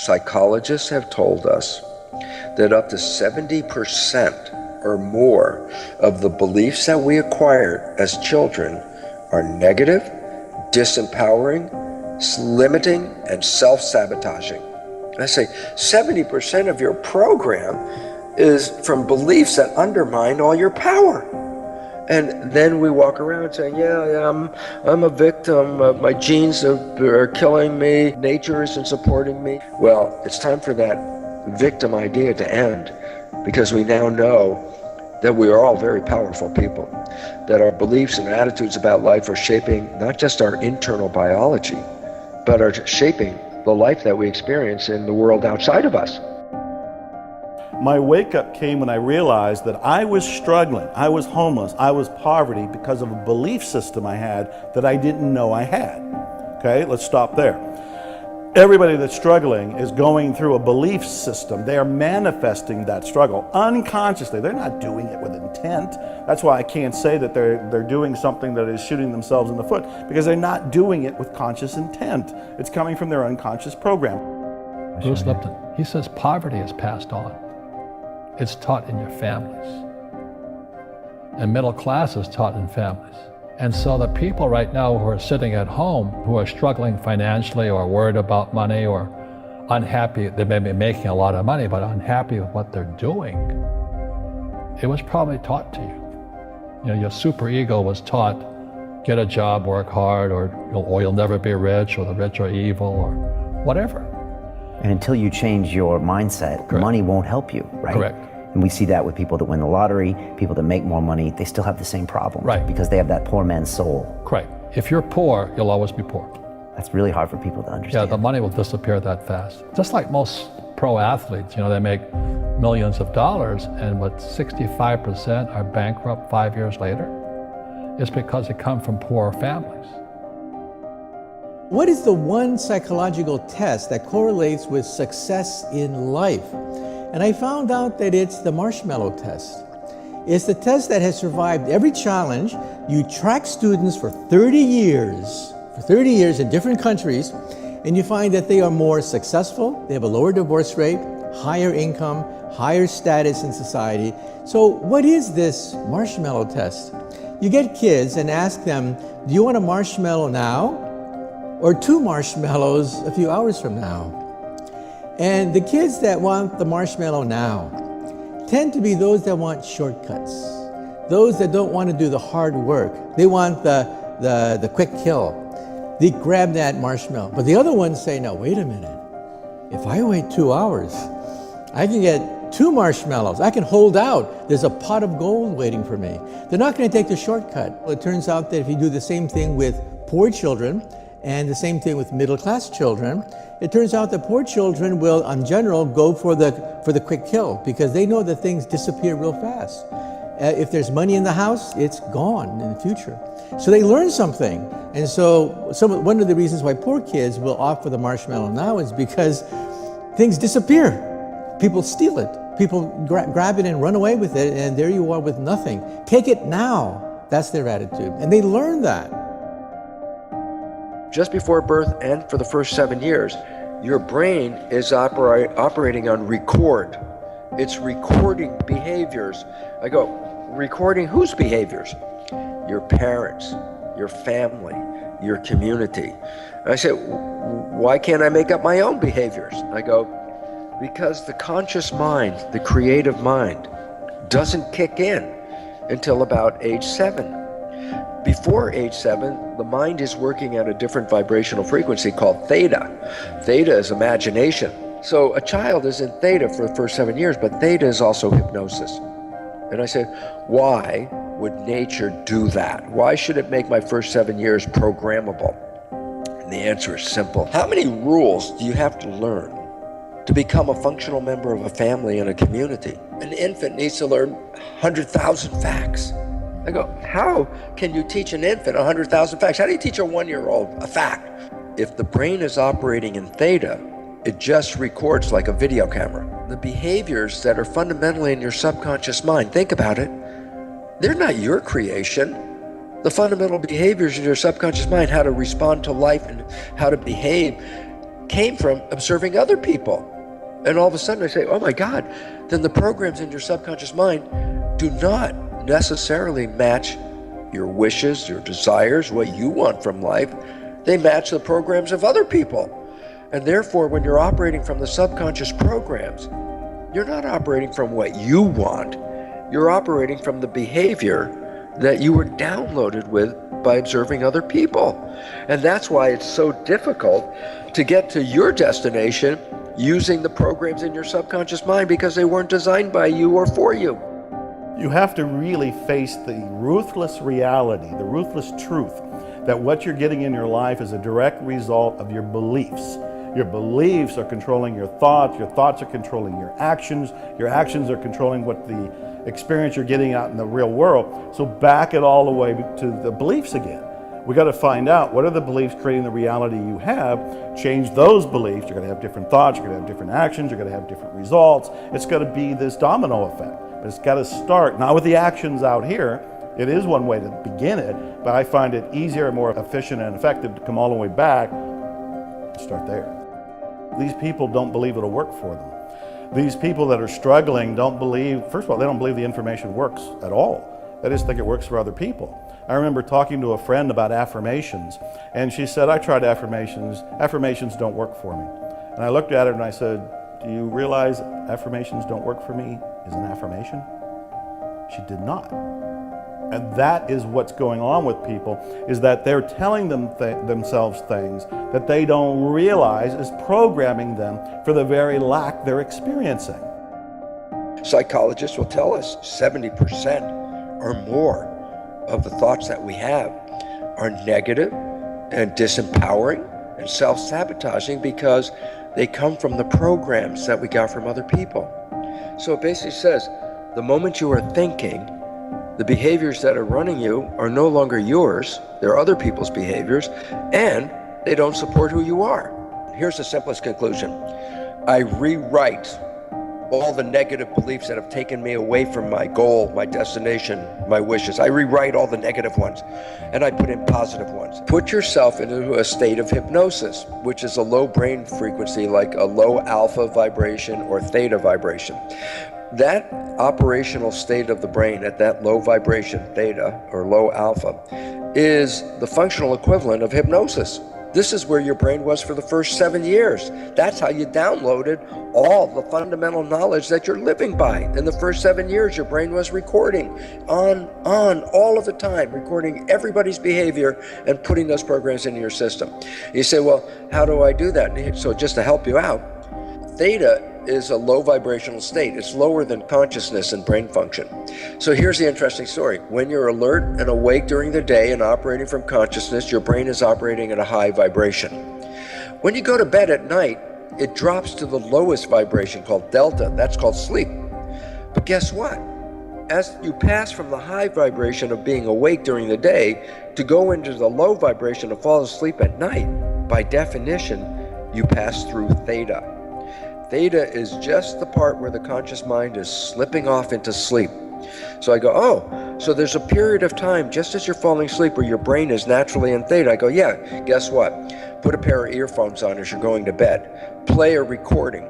Psychologists have told us that up to 70% or more of the beliefs that we acquired as children are negative, disempowering, limiting, and self-sabotaging. I say 70% of your program is from beliefs that undermine all your power. And then we walk around saying, I'm a victim, my genes are killing me, nature isn't supporting me. Well, it's time for that victim idea to end, because we now know that we are all very powerful people, that our beliefs and attitudes about life are shaping not just our internal biology, but are shaping the life that we experience in the world outside of us. My wake-up came when I realized that I was struggling, I was homeless, I was poverty because of a belief system I had that I didn't know I had. Okay, let's stop there. Everybody that's struggling is going through a belief system. They are manifesting that struggle unconsciously. They're not doing it with intent. That's why I can't say that they're doing something that is shooting themselves in the foot, because they're not doing it with conscious intent. It's coming from their unconscious program. Bruce Lipton, he says poverty is passed on. It's taught in your families. And middle class is taught in families. And so the people right now who are sitting at home, who are struggling financially or worried about money or unhappy, they may be making a lot of money, but unhappy with what they're doing, it was probably taught to you. You know, your super ego was taught, get a job, work hard, or you'll never be rich, or the rich are evil, or whatever. And until you change your mindset, Correct. Money won't help you, right? Correct. And we see that with people that win the lottery, people that make more money, they still have the same problem. Right. Because they have that poor man's soul. Correct. If you're poor, you'll always be poor. That's really hard for people to Yeah, understand. the money will disappear that fast. Just like most pro athletes, they make millions of dollars, and what 65% are bankrupt 5 years later, it's because they come from poor families. What is the one psychological test that correlates with success in life? And I found out that it's the marshmallow test. It's the test that has survived every challenge. You track students for 30 years in different countries, and you find that they are more successful, they have a lower divorce rate, higher income, higher status in society. So what is this marshmallow test? You get kids and ask them, do you want a marshmallow now? Or 2 marshmallows a few hours from now? And the kids that want the marshmallow now tend to be those that want shortcuts, those that don't want to do the hard work. They want the quick kill. They grab that marshmallow. But the other ones say, no, wait a minute. If I wait 2 hours, I can get 2 marshmallows. I can hold out. There's a pot of gold waiting for me. They're not going to take the shortcut. Well, it turns out that if you do the same thing with poor children and the same thing with middle-class children, it turns out that poor children will, in general, go for the quick kill because they know that things disappear real fast. If there's money in the house, it's gone in the future. So they learn something. And so one of the reasons why poor kids will opt for the marshmallow now is because things disappear. People steal it. People grab it and run away with it, and there you are with nothing. Take it now. That's their attitude. And they learn that. Just before birth and for the first 7 years, your brain is operating on record. It's recording behaviors. I go, recording whose behaviors? Your parents, your family, your community. And I said, why can't I make up my own behaviors? I go, because the conscious mind, the creative mind, doesn't kick in until about age 7. Before age 7, the mind is working at a different vibrational frequency called theta. Theta is imagination. So a child is in theta for the first 7 years, but theta is also hypnosis. And I said, why would nature do that? Why should it make my first 7 years programmable? And the answer is simple. How many rules do you have to learn to become a functional member of a family and a community? An infant needs to learn 100,000 facts. I go, how can you teach an infant 100,000 facts? How do you teach a 1-year-old a fact? If the brain is operating in theta, it just records like a video camera. The behaviors that are fundamentally in your subconscious mind, think about it, they're not your creation. The fundamental behaviors in your subconscious mind, how to respond to life and how to behave, came from observing other people. And all of a sudden I say, oh my God, then the programs in your subconscious mind do not necessarily match your wishes, your desires, what you want from life. They match the programs of other people. And therefore, when you're operating from the subconscious programs, you're not operating from what you want. You're operating from the behavior that you were downloaded with by observing other people. And that's why it's so difficult to get to your destination using the programs in your subconscious mind, because they weren't designed by you or for you. You have to really face the ruthless reality, the ruthless truth, that what you're getting in your life is a direct result of your beliefs. Your beliefs are controlling your thoughts are controlling your actions are controlling what the experience you're getting out in the real world. So back it all the way to the beliefs again. We got to find out what are the beliefs creating the reality you have, change those beliefs. You're going to have different thoughts, you're going to have different actions, you're going to have different results. It's going to be this domino effect. But it's got to start, not with the actions out here. It is one way to begin it, but I find it easier, more efficient and effective to come all the way back and start there. These people don't believe it'll work for them. These people that are struggling don't believe, first of all, they don't believe the information works at all. They just think it works for other people. I remember talking to a friend about affirmations, and she said, I tried affirmations don't work for me. And I looked at her and I said, do you realize affirmations don't work for me is an affirmation? She did not. And that is what's going on with people, is that they're telling themselves things that they don't realize is programming them for the very lack they're experiencing. Psychologists will tell us 70% or more of the thoughts that we have are negative and disempowering and self-sabotaging because they come from the programs that we got from other people. So it basically says, the moment you are thinking, the behaviors that are running you are no longer yours, they're other people's behaviors, and they don't support who you are. Here's the simplest conclusion. I rewrite all the negative beliefs that have taken me away from my goal, my destination, my wishes. I rewrite all the negative ones, and I put in positive ones. Put yourself into a state of hypnosis, which is a low brain frequency, like a low alpha vibration or theta vibration. That operational state of the brain at that low vibration, theta or low alpha, is the functional equivalent of hypnosis. This is where your brain was for the first 7 years. That's how you downloaded all the fundamental knowledge that you're living by. In the first 7 years, your brain was recording on all of the time, recording everybody's behavior and putting those programs into your system. You say, well, how do I do that? So just to help you out, theta is a low vibrational state. It's lower than consciousness and brain function. So here's the interesting story. When you're alert and awake during the day and operating from consciousness, your brain is operating at a high vibration. When you go to bed at night, it drops to the lowest vibration called delta. That's called sleep. But guess what? As you pass from the high vibration of being awake during the day to go into the low vibration of fall asleep at night, by definition, you pass through theta. Theta is just the part where the conscious mind is slipping off into sleep. So I go, oh, so there's a period of time just as you're falling asleep where your brain is naturally in theta. I go, yeah, guess what? Put a pair of earphones on as you're going to bed. Play a recording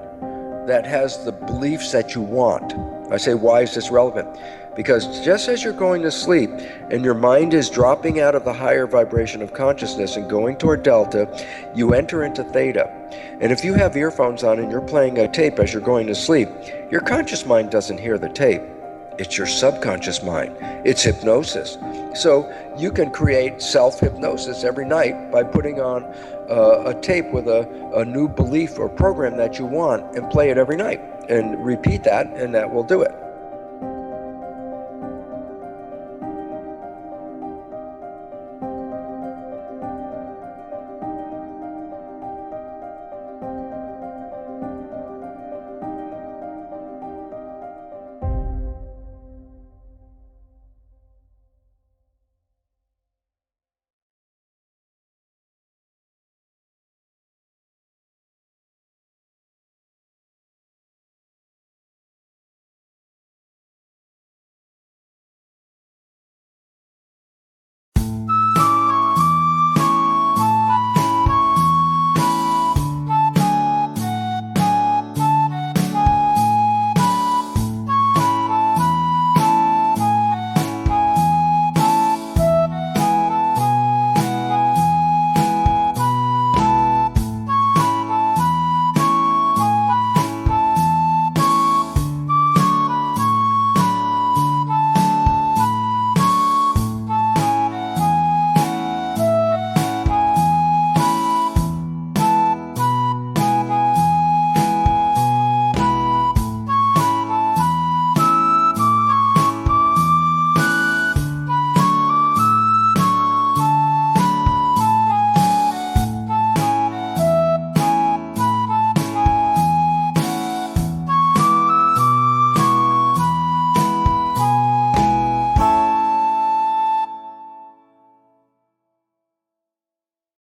that has the beliefs that you want. I say, why is this relevant? Because just as you're going to sleep and your mind is dropping out of the higher vibration of consciousness and going toward delta, you enter into theta. And if you have earphones on and you're playing a tape as you're going to sleep, your conscious mind doesn't hear the tape. It's your subconscious mind. It's hypnosis. So you can create self-hypnosis every night by putting on a tape with a new belief or program that you want and play it every night. And repeat that, and that will do it.